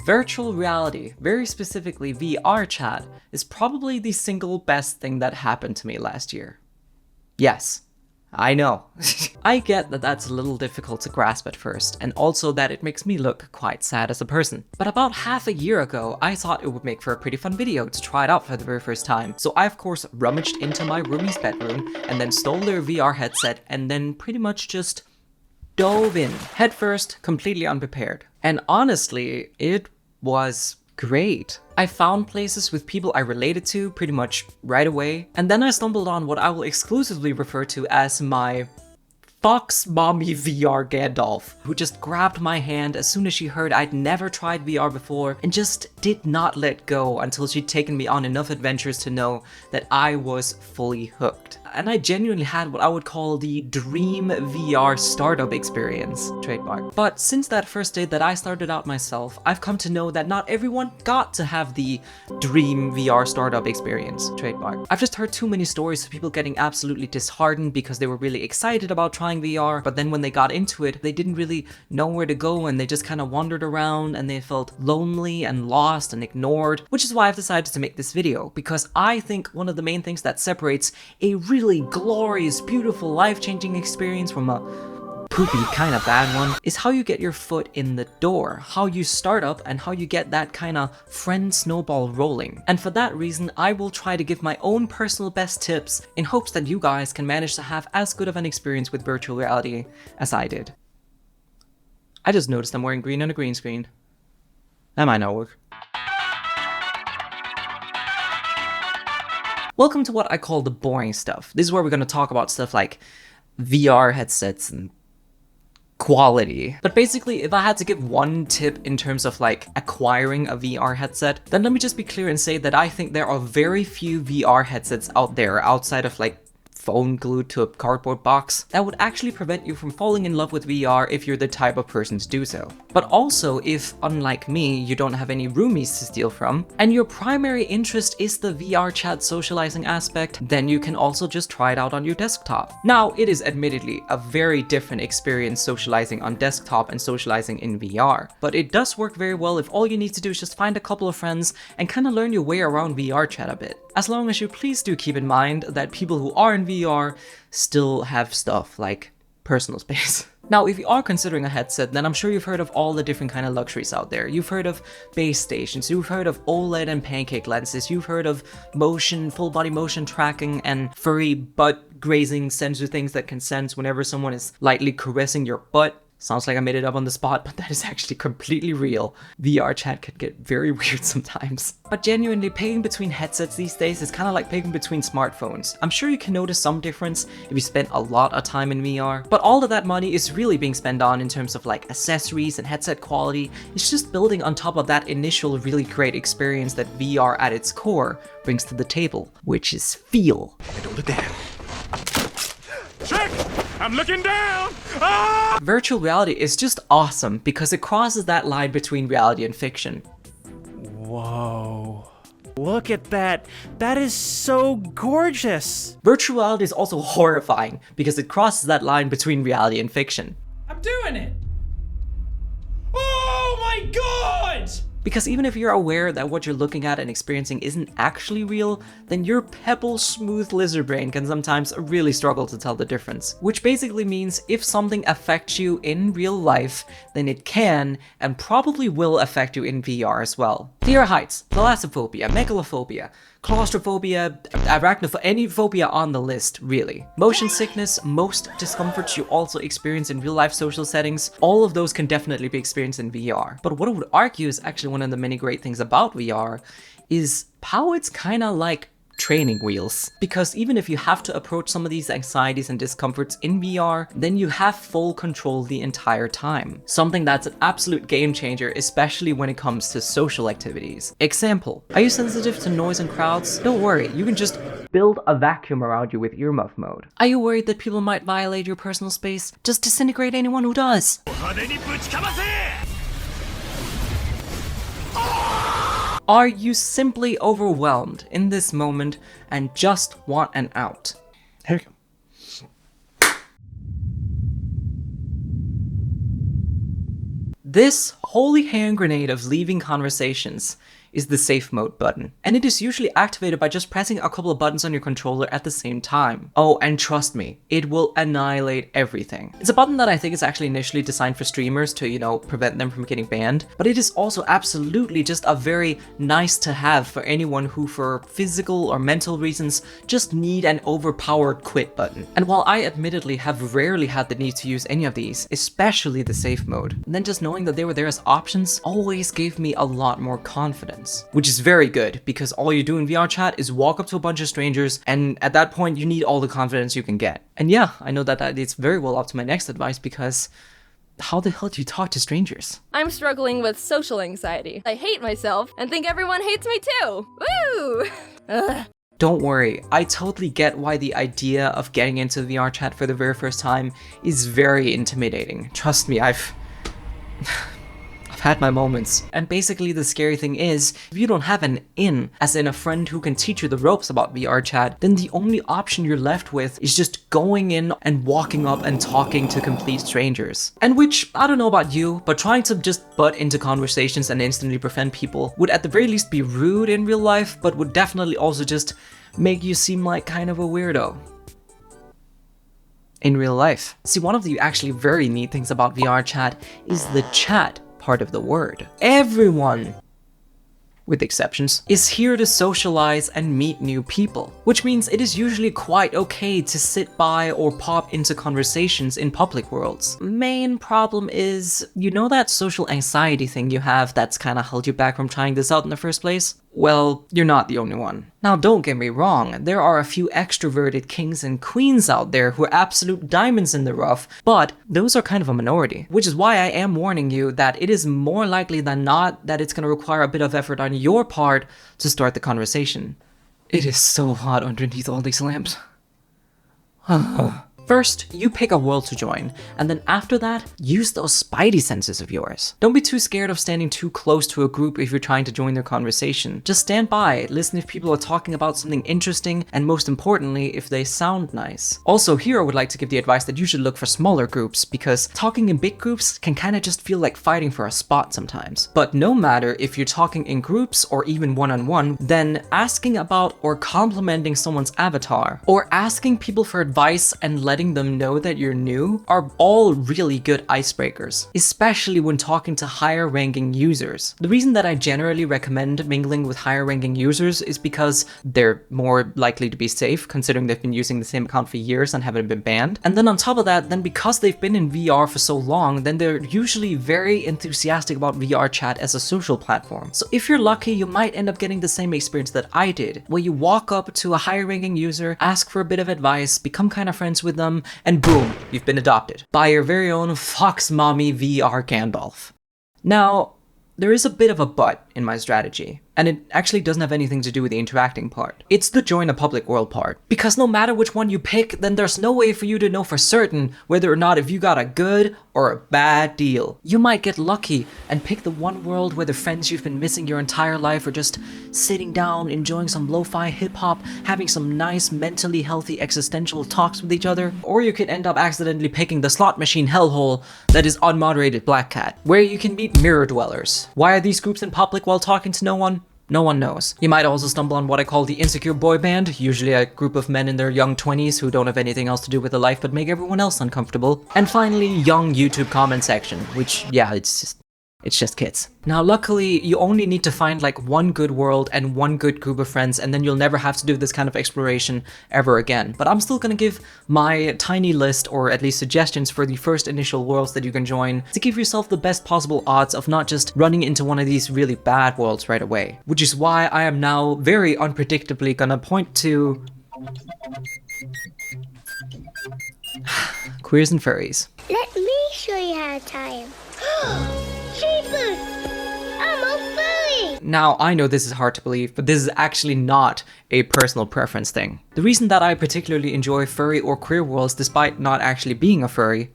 Virtual reality, very specifically VRChat, is probably the single best thing that happened to me last year. Yes, I know. I get that that's a little difficult to grasp at first, and also that it makes me look quite sad as a person. But about half a year ago, I thought it would make for a pretty fun video to try it out for the very first time. So I of course rummaged into my roomie's bedroom, and then stole their VR headset, and then pretty much just dove in, head first, completely unprepared. And honestly, it was great. I found places with people I related to pretty much right away, and then I stumbled on what I will exclusively refer to as my Fox Mommy VR Gandalf, who just grabbed my hand as soon as she heard I'd never tried VR before and just did not let go until she'd taken me on enough adventures to know that I was fully hooked. And I genuinely had what I would call the dream VR startup experience, trademark. But since that first day that I started out myself, I've come to know that not everyone got to have the dream VR startup experience, trademark. I've just heard too many stories of people getting absolutely disheartened because they were really excited about trying VR, but then when they got into it, they didn't really know where to go and they just kind of wandered around and they felt lonely and lost and ignored, which is why I've decided to make this video, because I think one of the main things that separates a really glorious, beautiful, life-changing experience from a poopy, kind of bad one is how you get your foot in the door, how you start up, and how you get that kind of friend snowball rolling. And for that reason, I will try to give my own personal best tips in hopes that you guys can manage to have as good of an experience with virtual reality as I did. I just noticed I'm wearing green on a green screen. That might not work. Welcome to what I call the boring stuff. This is where we're going to talk about stuff like VR headsets and quality. But basically, if I had to give one tip in terms of like acquiring a VR headset, then let me just be clear and say that I think there are very few VR headsets out there outside of like phone glued to a cardboard box that would actually prevent you from falling in love with VR if you're the type of person to do so. But also, if, unlike me, you don't have any roomies to steal from, and your primary interest is the VRChat socializing aspect, then you can also just try it out on your desktop. Now, it is admittedly a very different experience socializing on desktop and socializing in VR, but it does work very well if all you need to do is just find a couple of friends and kind of learn your way around VRChat a bit. As long as you please do keep in mind that people who are in VR still have stuff like personal space. Now, if you are considering a headset, then I'm sure you've heard of all the different kind of luxuries out there. You've heard of base stations, you've heard of OLED and pancake lenses, you've heard of motion, full body motion tracking, and furry butt grazing sensor things that can sense whenever someone is lightly caressing your butt. Sounds like I made it up on the spot, but that is actually completely real. VRChat can get very weird sometimes. But genuinely, paying between headsets these days is kind of like paying between smartphones. I'm sure you can notice some difference if you spend a lot of time in VR, but all of that money is really being spent on in terms of like accessories and headset quality. It's just building on top of that initial really great experience that VR at its core brings to the table, which is feel. Hey, don't look down. Check! I'm looking down! Ah! Virtual reality is just awesome because it crosses that line between reality and fiction. Whoa. Look at that. That is so gorgeous. Virtual reality is also horrifying because it crosses that line between reality and fiction. I'm doing it! Oh my god! Because even if you're aware that what you're looking at and experiencing isn't actually real, then your pebble-smooth lizard brain can sometimes really struggle to tell the difference. Which basically means if something affects you in real life, then it can and probably will affect you in VR as well. Fear of heights, thalassophobia, megalophobia, claustrophobia, arachnophobia, any phobia on the list, really. Motion sickness, most discomforts you also experience in real-life social settings, all of those can definitely be experienced in VR. But what I would argue is actually one of the many great things about VR is how it's kind of like training wheels. Because even if you have to approach some of these anxieties and discomforts in VR, then you have full control the entire time. Something that's an absolute game changer, especially when it comes to social activities. Example, are you sensitive to noise and crowds? Don't worry, you can just build a vacuum around you with earmuff mode. Are you worried that people might violate your personal space? Just disintegrate anyone who does. Are you simply overwhelmed in this moment and just want an out? Here we go. This holy hand grenade of leaving conversations is the safe mode button, and it is usually activated by just pressing a couple of buttons on your controller at the same time. Oh, and trust me, it will annihilate everything. It's a button that I think is actually initially designed for streamers to, prevent them from getting banned, but it is also absolutely just a very nice to have for anyone who, for physical or mental reasons, just need an overpowered quit button. And while I admittedly have rarely had the need to use any of these, especially the safe mode, then just knowing that they were there as options always gave me a lot more confidence. Which is very good, because all you do in VRChat is walk up to a bunch of strangers, and at that point you need all the confidence you can get. And yeah, I know that leads very well up to my next advice, because how the hell do you talk to strangers? I'm struggling with social anxiety. I hate myself and think everyone hates me too. Woo! Ugh. Don't worry, I totally get why the idea of getting into VRChat for the very first time is very intimidating. Trust me, I've had my moments. And basically the scary thing is, if you don't have an in, as in a friend who can teach you the ropes about VRChat, then the only option you're left with is just going in and walking up and talking to complete strangers. And which, I don't know about you, but trying to just butt into conversations and instantly befriend people would at the very least be rude in real life, but would definitely also just make you seem like kind of a weirdo in real life. See, one of the actually very neat things about VRChat is the chat part of the word. Everyone, with exceptions, is here to socialize and meet new people, which means it is usually quite okay to sit by or pop into conversations in public worlds. Main problem is, that social anxiety thing you have that's kinda held you back from trying this out in the first place? Well, you're not the only one. Now, don't get me wrong, there are a few extroverted kings and queens out there who are absolute diamonds in the rough, but those are kind of a minority, which is why I am warning you that it is more likely than not that it's going to require a bit of effort on your part to start the conversation. It is so hot underneath all these lamps. First, you pick a world to join, and then after that, use those spidey senses of yours. Don't be too scared of standing too close to a group if you're trying to join their conversation. Just stand by, listen if people are talking about something interesting, and most importantly, if they sound nice. Also, here I would like to give the advice that you should look for smaller groups, because talking in big groups can kinda just feel like fighting for a spot sometimes. But no matter if you're talking in groups or even one-on-one, then asking about or complimenting someone's avatar, or asking people for advice and letting them know that you're new are all really good icebreakers, especially when talking to higher ranking users. The reason that I generally recommend mingling with higher ranking users is because they're more likely to be safe, considering they've been using the same account for years and haven't been banned. And then on top of that, then because they've been in VR for so long, then they're usually very enthusiastic about VRChat as a social platform. So if you're lucky, you might end up getting the same experience that I did, where you walk up to a higher ranking user, ask for a bit of advice, become kind of friends with them, and boom, you've been adopted by your very own Fox Mommy VR Gandalf. Now, there is a bit of a but in my strategy, and it actually doesn't have anything to do with the interacting part. It's the join a public world part. Because no matter which one you pick, then there's no way for you to know for certain whether or not if you got a good or a bad deal. You might get lucky and pick the one world where the friends you've been missing your entire life are just sitting down, enjoying some lo-fi hip-hop, having some nice mentally healthy existential talks with each other. Or you could end up accidentally picking the slot machine hellhole that is unmoderated Black Cat, where you can meet mirror dwellers. Why are these groups in public while talking to no one? No one knows. You might also stumble on what I call the insecure boy band, usually a group of men in their young 20s who don't have anything else to do with their life but make everyone else uncomfortable. And finally, young YouTube comment section, which, yeah, it's just kids. Now, luckily, you only need to find like one good world and one good group of friends, and then you'll never have to do this kind of exploration ever again. But I'm still gonna give my tiny list, or at least suggestions for the first initial worlds that you can join to give yourself the best possible odds of not just running into one of these really bad worlds right away. Which is why I am now very unpredictably gonna point to queers and furries. Let me show you how to tie him. Jeepers! I'm a furry! Now, I know this is hard to believe, but this is actually not a personal preference thing. The reason that I particularly enjoy furry or queer worlds despite not actually being a furry,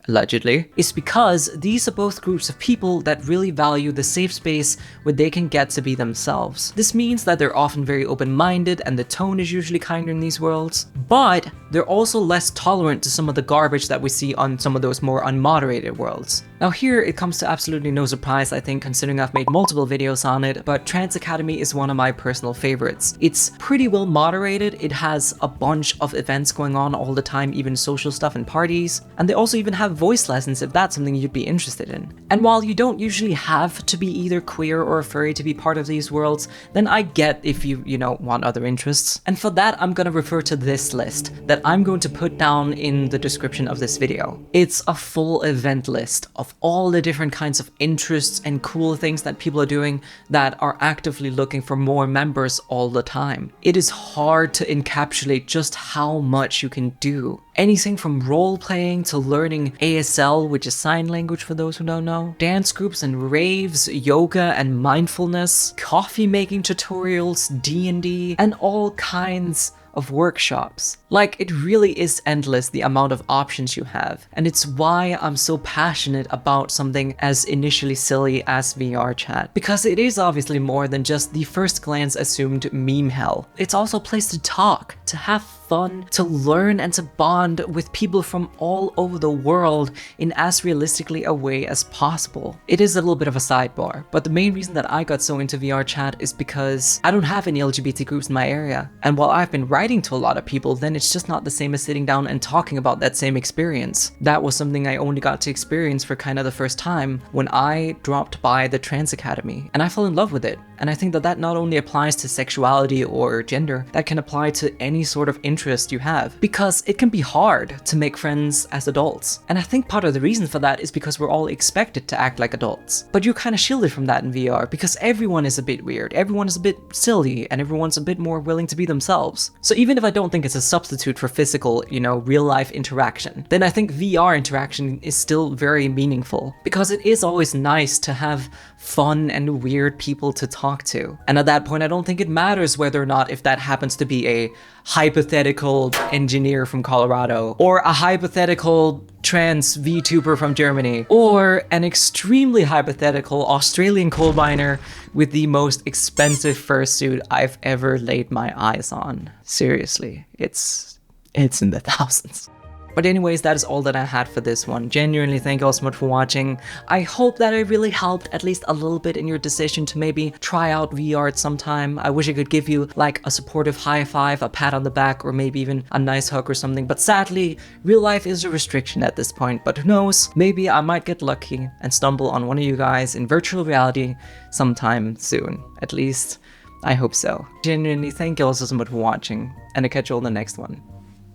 allegedly, is because these are both groups of people that really value the safe space where they can get to be themselves. This means that they're often very open-minded and the tone is usually kinder in these worlds, but they're also less tolerant to some of the garbage that we see on some of those more unmoderated worlds. Now here it comes to absolutely no surprise, I think, considering I've made multiple videos on it, but Trans Academy is one of my personal favorites. It's pretty well moderated, it has a bunch of events going on all the time, even social stuff and parties, and they also even have voice lessons if that's something you'd be interested in. And while you don't usually have to be either queer or furry to be part of these worlds, then I get if you want other interests. And for that, I'm gonna refer to this list that I'm going to put down in the description of this video. It's a full event list of all the different kinds of interests and cool things that people are doing that are actively looking for more members all the time. It is hard to encapsulate just how much you can do. Anything from role-playing to learning ASL, which is sign language for those who don't know, dance groups and raves, yoga and mindfulness, coffee making tutorials, D&D, and all kinds of workshops. Like, it really is endless the amount of options you have, and it's why I'm so passionate about something as initially silly as VRChat, because it is obviously more than just the first glance assumed meme hell. It's also a place to talk, to have fun, to learn and to bond with people from all over the world in as realistically a way as possible. It is a little bit of a sidebar, but the main reason that I got so into VRChat is because I don't have any LGBT groups in my area, and while I've been writing to a lot of people, then it's just not the same as sitting down and talking about that same experience. That was something I only got to experience for kind of the first time when I dropped by the Trans Academy, and I fell in love with it. And I think that that not only applies to sexuality or gender, that can apply to any sort of interest you have, because it can be hard to make friends as adults. And I think part of the reason for that is because we're all expected to act like adults. But you're kind of shielded from that in VR because everyone is a bit weird, everyone is a bit silly, and everyone's a bit more willing to be themselves. So even if I don't think it's a substitute for physical, real life interaction, then I think VR interaction is still very meaningful, because it is always nice to have fun and weird people to talk to. And at that point, I don't think it matters whether or not if that happens to be a hypothetical engineer from Colorado, or a hypothetical trans VTuber from Germany, or an extremely hypothetical Australian coal miner with the most expensive fursuit I've ever laid my eyes on. Seriously, it's in the thousands. But anyways, that is all that I had for this one. Genuinely, thank you all so much for watching. I hope that I really helped at least a little bit in your decision to maybe try out VR at some time. I wish I could give you like a supportive high five, a pat on the back, or maybe even a nice hug or something. But sadly, real life is a restriction at this point. But who knows, maybe I might get lucky and stumble on one of you guys in virtual reality sometime soon. At least, I hope so. Genuinely, thank you all so much for watching, and I'll catch you all in the next one.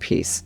Peace.